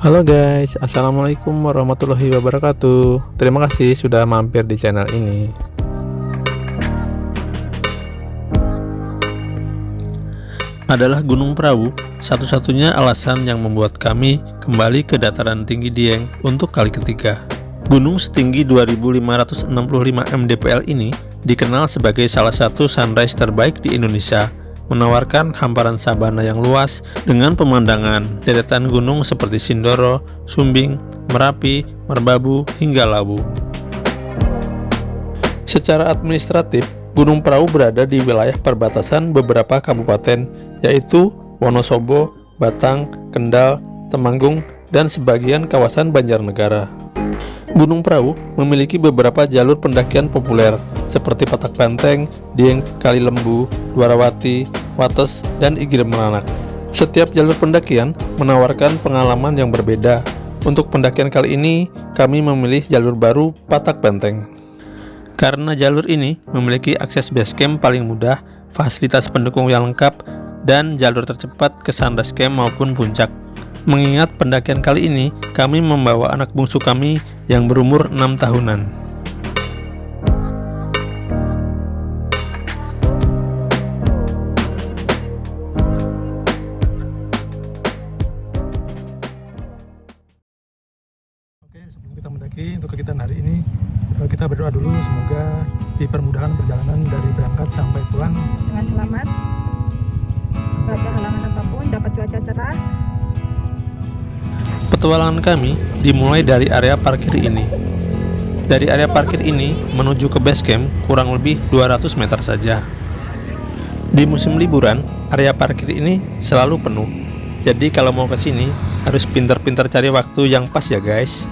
Halo guys, assalamualaikum warahmatullahi wabarakatuh. Terima kasih sudah mampir di channel ini. Adalah Gunung Prau, satu-satunya alasan yang membuat kami kembali ke dataran tinggi Dieng untuk kali ketiga. Gunung setinggi 2565 mdpl ini dikenal sebagai salah satu sunrise terbaik di Indonesia, menawarkan hamparan sabana yang luas dengan pemandangan deretan gunung seperti Sindoro, Sumbing, Merapi, Merbabu, hingga Lawu. Secara administratif, Gunung Prau berada di wilayah perbatasan beberapa kabupaten, yaitu Wonosobo, Batang, Kendal, Temanggung, dan sebagian kawasan Banjarnegara. Gunung Prau memiliki beberapa jalur pendakian populer seperti Patak Banteng, Dieng Kali Lembu, Dwarawati, Wates, dan Igir Meranak. Setiap jalur pendakian menawarkan pengalaman yang berbeda. Untuk pendakian kali ini, kami memilih jalur baru Patak Banteng. Karena jalur ini memiliki akses base camp paling mudah, fasilitas pendukung yang lengkap, dan jalur tercepat ke sunrise camp maupun puncak. Mengingat pendakian kali ini, kami membawa anak bungsu kami yang berumur 6 tahunan. Oke, sebelum kita mendaki untuk kegiatan hari ini, kita berdoa dulu semoga dipermudahkan perjalanan dari berangkat sampai pulang dengan selamat, tak ada halangan apapun, dapat cuaca cerah. Petualangan kami dimulai dari area parkir ini. Dari area parkir ini menuju ke base camp kurang lebih 200 meter saja. Di musim liburan, area parkir ini selalu penuh. Jadi kalau mau ke sini harus pintar-pintar cari waktu yang pas ya guys.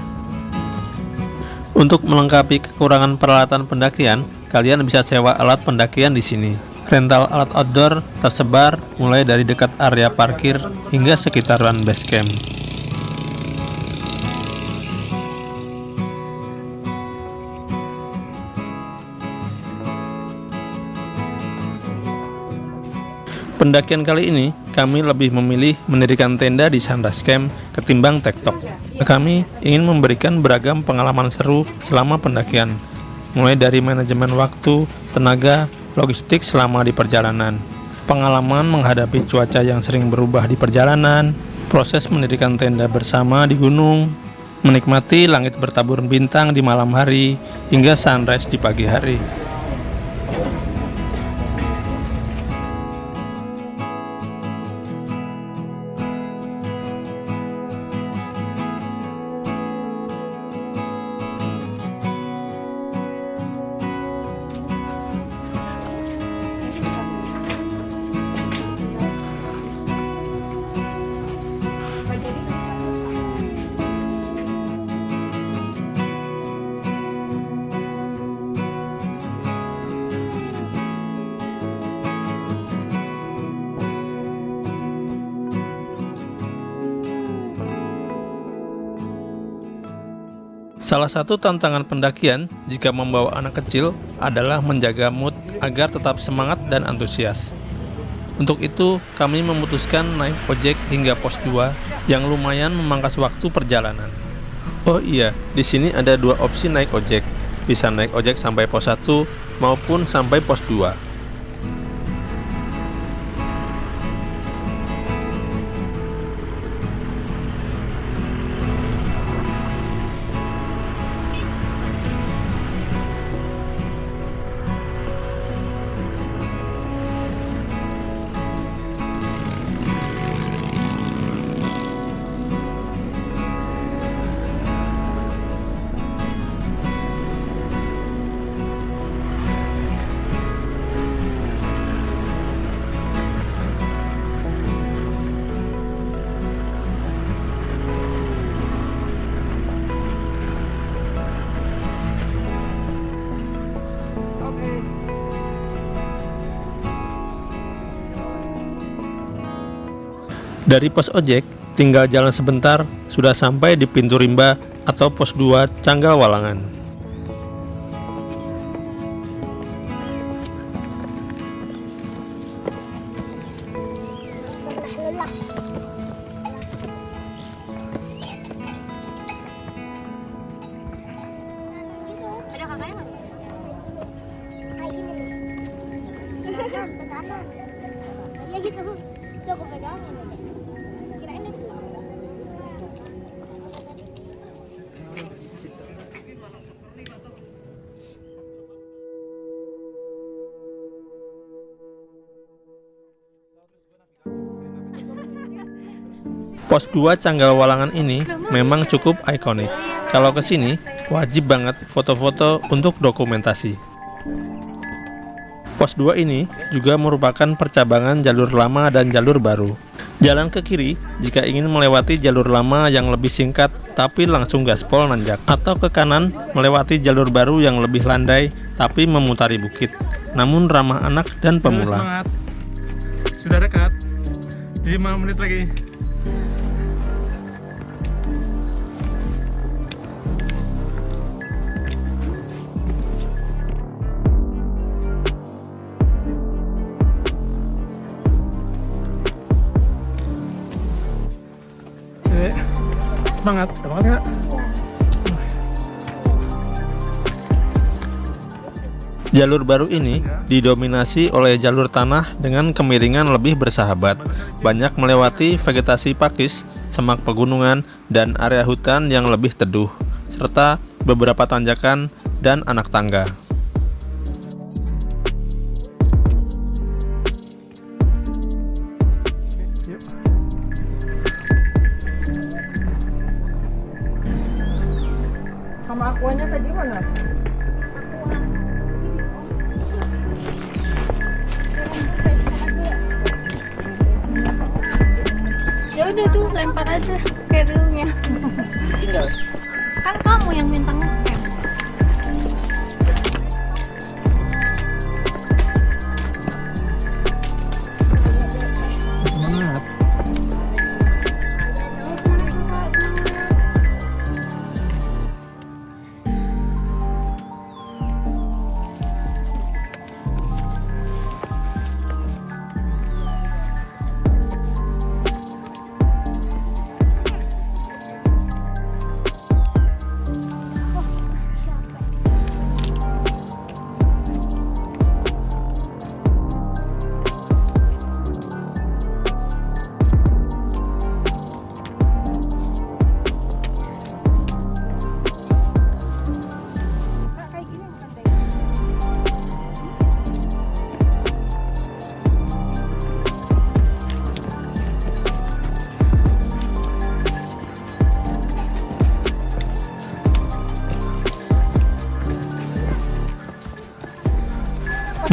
Untuk melengkapi kekurangan peralatan pendakian, kalian bisa sewa alat pendakian di sini. Rental alat outdoor tersebar mulai dari dekat area parkir hingga sekitaran base camp. Pendakian kali ini, kami lebih memilih mendirikan tenda di sunrise camp ketimbang tektok. Kami ingin memberikan beragam pengalaman seru selama pendakian, mulai dari manajemen waktu, tenaga, logistik selama di perjalanan, pengalaman menghadapi cuaca yang sering berubah di perjalanan, proses mendirikan tenda bersama di gunung, menikmati langit bertabur bintang di malam hari, hingga sunrise di pagi hari. Salah satu tantangan pendakian jika membawa anak kecil adalah menjaga mood agar tetap semangat dan antusias. Untuk itu, kami memutuskan naik ojek hingga pos 2 yang lumayan memangkas waktu perjalanan. Oh iya, di sini ada dua opsi naik ojek. Bisa naik ojek sampai pos 1 maupun sampai pos 2. Dari pos ojek, tinggal jalan sebentar, sudah sampai di pintu rimba atau pos 2 Canggal Walangan. Iya gitu. Coba pegang. Kirain itu. Pos 2 Canggal Walangan ini memang cukup ikonik. Kalau kesini, wajib banget foto-foto untuk dokumentasi. Pos 2 ini juga merupakan percabangan jalur lama dan jalur baru. Jalan ke kiri jika ingin melewati jalur lama yang lebih singkat tapi langsung gaspol nanjak. Atau ke kanan melewati jalur baru yang lebih landai tapi memutari bukit. Namun ramah anak dan pemula. Semangat. Sudah dekat. 5 menit lagi. Semangat, semangat nggak? Jalur baru ini didominasi oleh jalur tanah dengan kemiringan lebih bersahabat. Banyak melewati vegetasi pakis, semak pegunungan, dan area hutan yang lebih teduh, serta beberapa tanjakan dan anak tangga. Sama akuanya tadi mana? Ya udah tuh lempar aja kerilnya. Kan kamu yang minta ngecam. Semangat.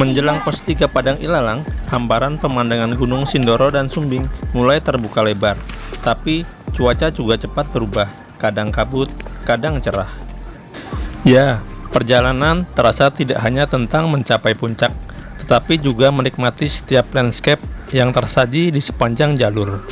Menjelang pos 3 Padang Ilalang, hamparan pemandangan Gunung Sindoro dan Sumbing mulai terbuka lebar. Tapi cuaca juga cepat berubah, kadang kabut, kadang cerah. Ya, perjalanan terasa tidak hanya tentang mencapai puncak, tetapi juga menikmati setiap landscape yang tersaji di sepanjang jalur.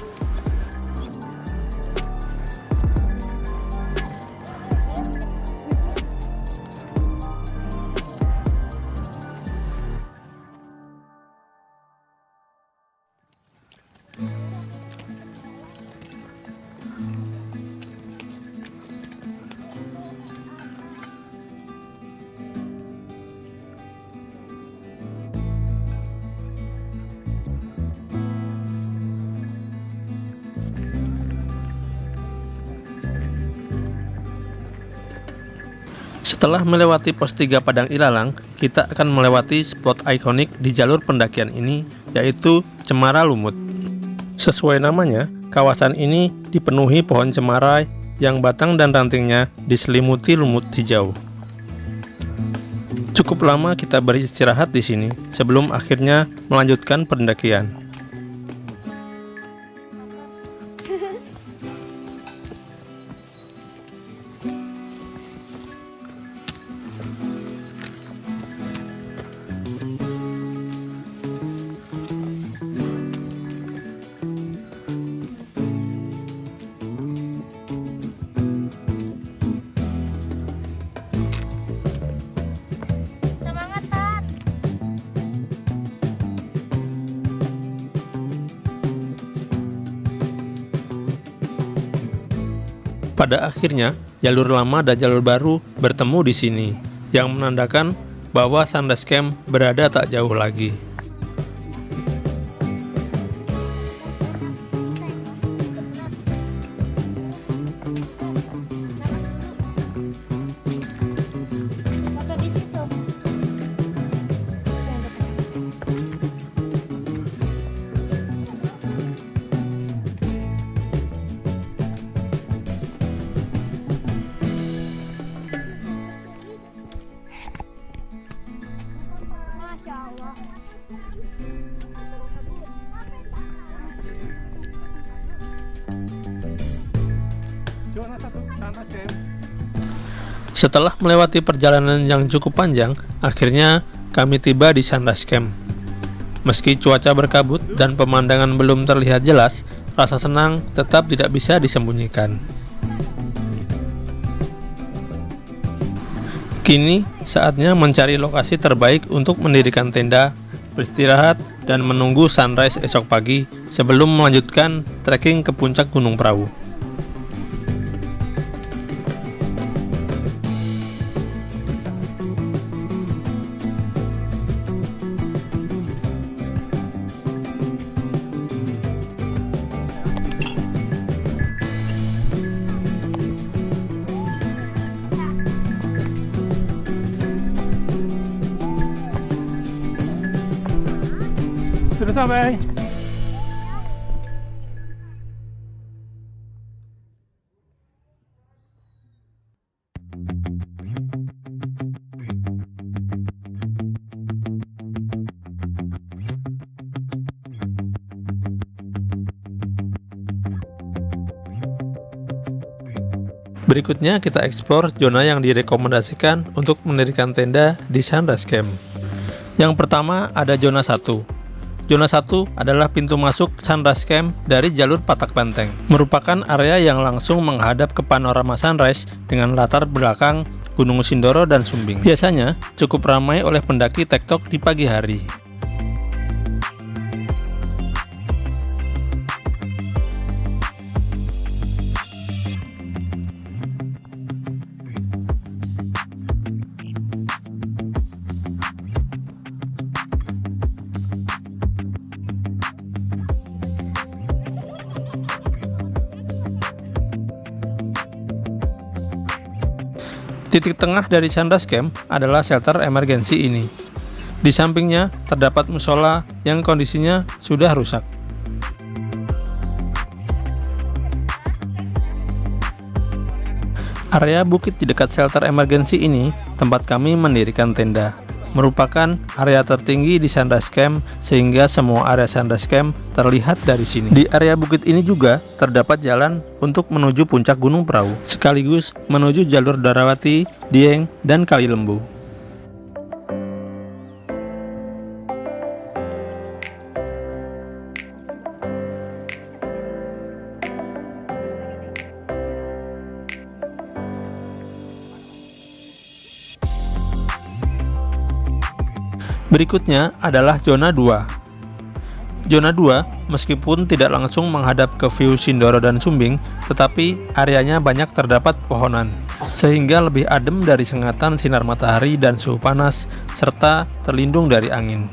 Setelah melewati pos 3 Padang Ilalang, kita akan melewati spot ikonik di jalur pendakian ini, yaitu Cemara Lumut. Sesuai namanya, kawasan ini dipenuhi pohon cemara yang batang dan rantingnya diselimuti lumut hijau. Cukup lama kita beristirahat di sini sebelum akhirnya melanjutkan pendakian. Semangat, Tat. Pada akhirnya, jalur lama dan jalur baru bertemu di sini, yang menandakan bahwa Sunrise Camp berada tak jauh lagi. Foto di situ. Masya Allah. Zona 1 Sunrise Camp. Setelah melewati perjalanan yang cukup panjang, akhirnya kami tiba di Sunrise Camp. Meski cuaca berkabut dan pemandangan belum terlihat jelas, rasa senang tetap tidak bisa disembunyikan. Kini saatnya mencari lokasi terbaik untuk mendirikan tenda, beristirahat, dan menunggu sunrise esok pagi sebelum melanjutkan trekking ke puncak Gunung Prau. Sudah sampai. Berikutnya kita eksplor zona yang direkomendasikan untuk mendirikan tenda di Sunrise Camp. Yang pertama ada zona 1. Zona 1 adalah pintu masuk Sunrise Camp dari jalur Patak Benteng. Merupakan area yang langsung menghadap ke panorama sunrise dengan latar belakang Gunung Sindoro dan Sumbing. Biasanya cukup ramai oleh pendaki tektok di pagi hari. Titik tengah dari Sunrise Camp adalah shelter emergensi ini. Di sampingnya terdapat musola yang kondisinya sudah rusak. Area bukit di dekat shelter emergensi ini tempat kami mendirikan tenda. Merupakan area tertinggi di Sunrise Camp sehingga semua area Sunrise Camp terlihat dari sini. Di area bukit ini juga terdapat jalan untuk menuju puncak Gunung Prau, sekaligus menuju jalur Darawati, Dieng, dan Kali Lembu. Berikutnya adalah zona 2. Zona 2 meskipun tidak langsung menghadap ke view Sindoro dan Sumbing, tetapi areanya banyak terdapat pohonan, sehingga lebih adem dari sengatan sinar matahari dan suhu panas, serta terlindung dari angin.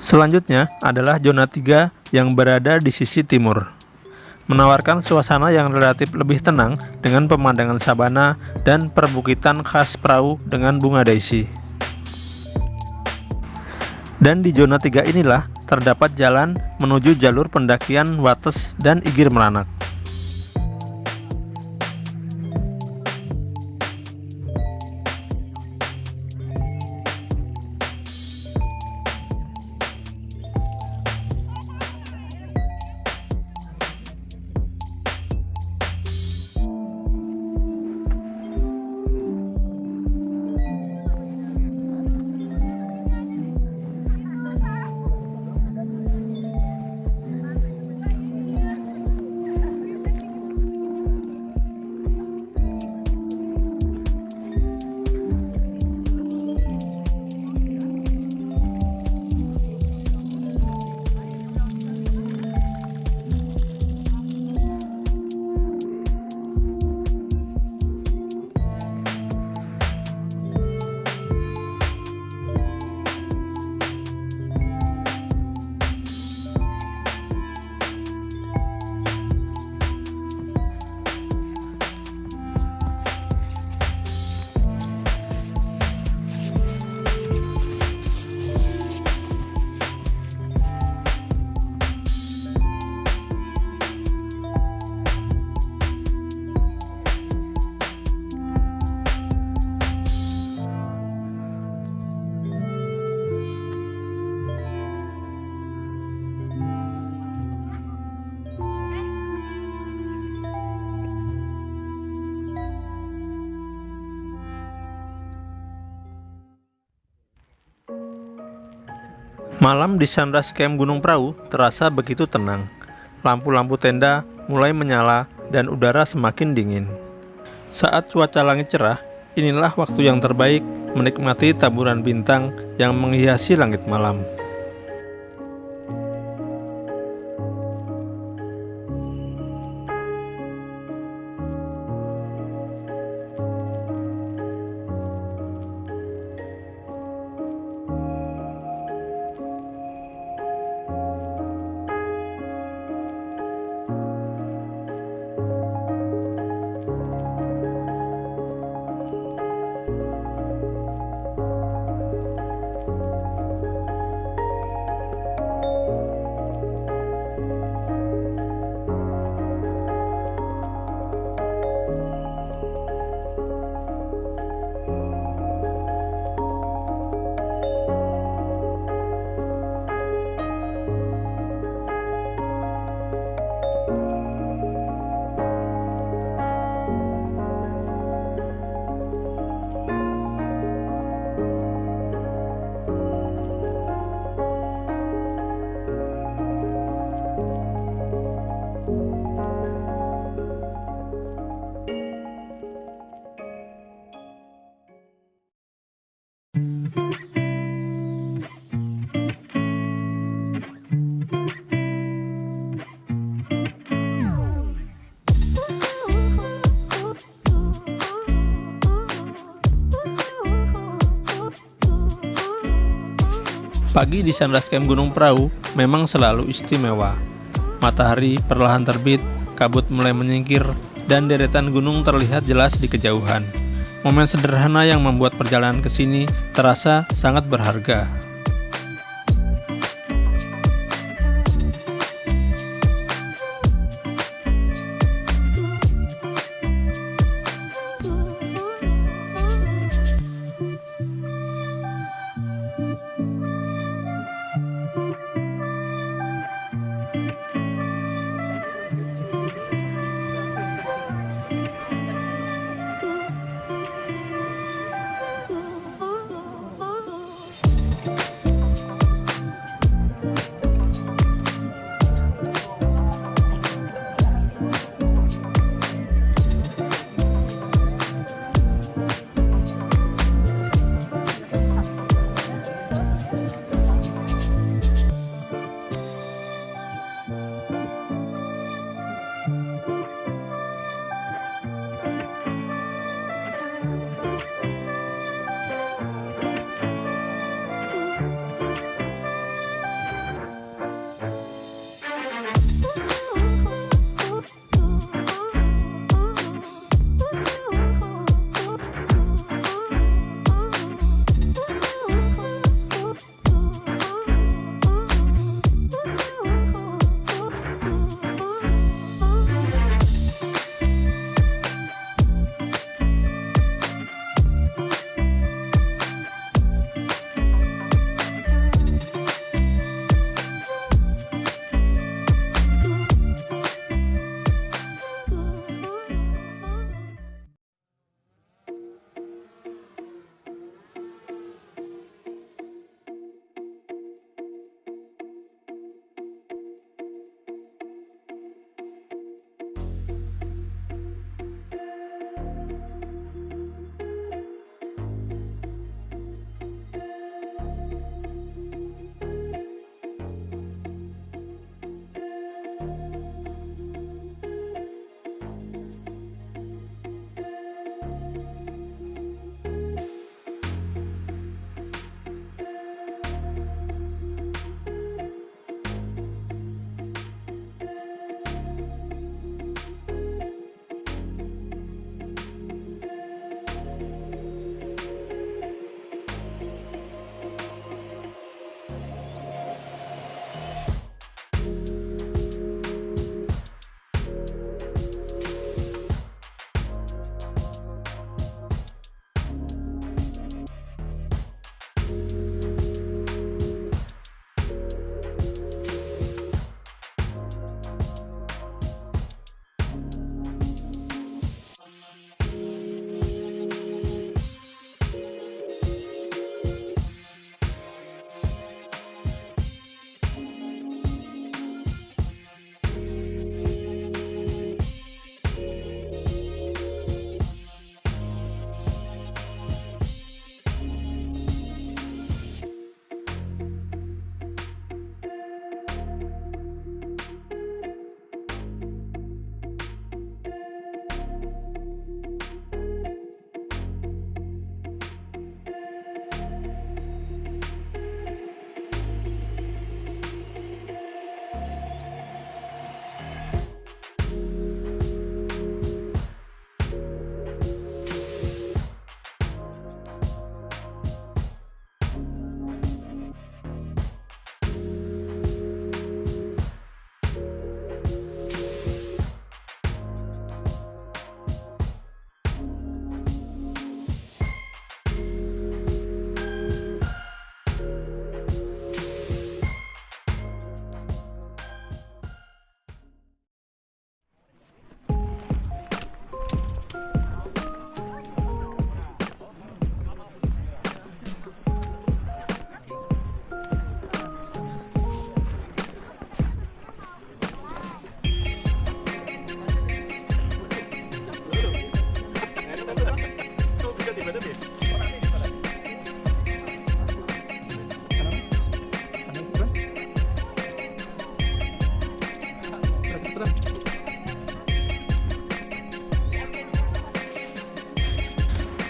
Selanjutnya adalah zona 3 yang berada di sisi timur. Menawarkan suasana yang relatif lebih tenang dengan pemandangan sabana dan perbukitan khas Prau dengan bunga daisy. Dan di zona 3 inilah terdapat jalan menuju jalur pendakian Wates dan Igir Meranak. Malam di Sunrise Camp Gunung Prau terasa begitu tenang. Lampu-lampu tenda mulai menyala dan udara semakin dingin. Saat cuaca langit cerah, inilah waktu yang terbaik menikmati taburan bintang yang menghiasi langit malam. Pagi di Sunrise Camp Gunung Prau memang selalu istimewa. Matahari perlahan terbit, kabut mulai menyingkir, dan deretan gunung terlihat jelas di kejauhan. Momen sederhana yang membuat perjalanan ke sini terasa sangat berharga.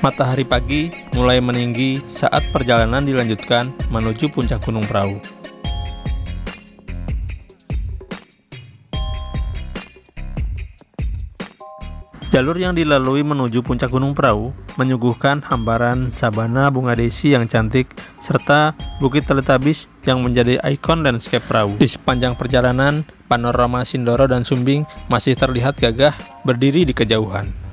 Matahari pagi mulai meninggi saat perjalanan dilanjutkan menuju puncak Gunung Prau. Jalur yang dilalui menuju puncak Gunung Prau menyuguhkan hamparan sabana bunga desi yang cantik serta Bukit Teletabis yang menjadi ikon landscape Prau. Di sepanjang perjalanan, panorama Sindoro dan Sumbing masih terlihat gagah berdiri di kejauhan.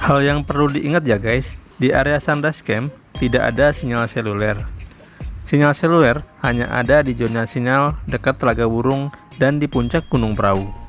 Hal yang perlu diingat ya guys, di area Sunrise Camp tidak ada sinyal seluler. Sinyal seluler hanya ada di zona sinyal dekat Telaga Burung dan di puncak Gunung Prau.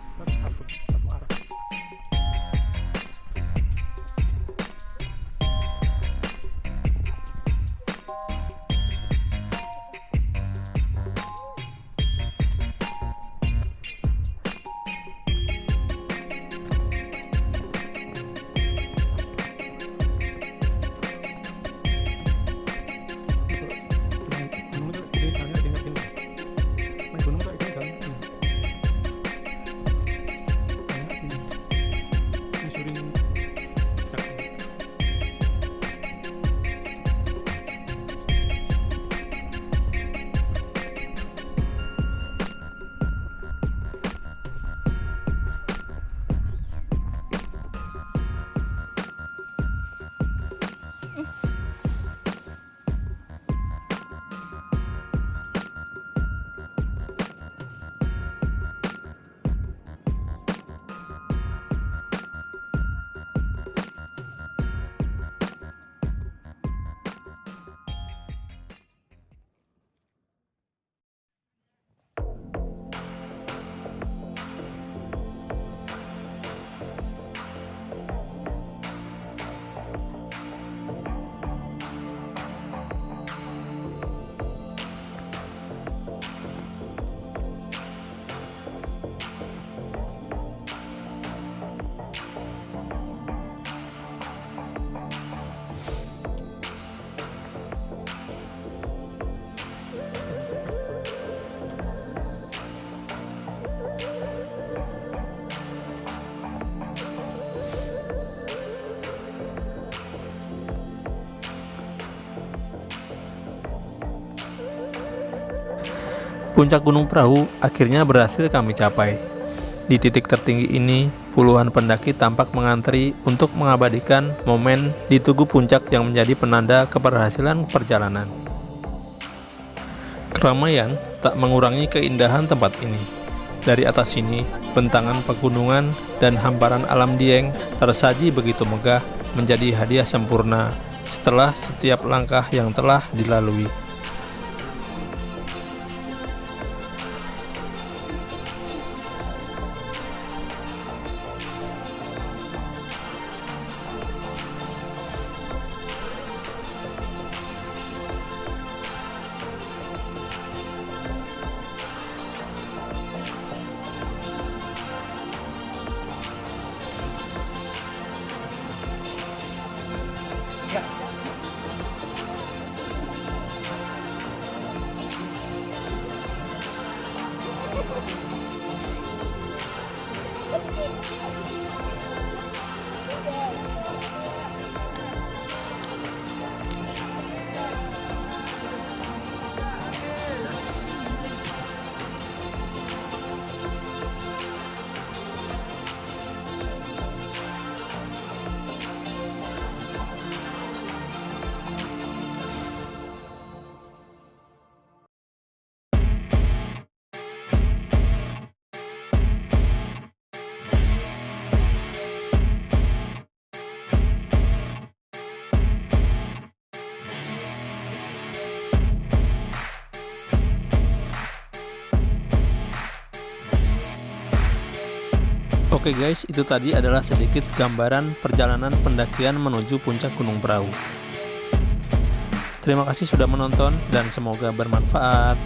Puncak Gunung Prau akhirnya berhasil kami capai. Di titik tertinggi ini, puluhan pendaki tampak mengantri untuk mengabadikan momen di Tugu Puncak yang menjadi penanda keberhasilan perjalanan. Keramaian tak mengurangi keindahan tempat ini. Dari atas sini, bentangan pegunungan dan hamparan alam Dieng tersaji begitu megah, menjadi hadiah sempurna setelah setiap langkah yang telah dilalui. Oke guys, itu tadi adalah sedikit gambaran perjalanan pendakian menuju puncak Gunung Prau. Terima kasih sudah menonton dan semoga bermanfaat.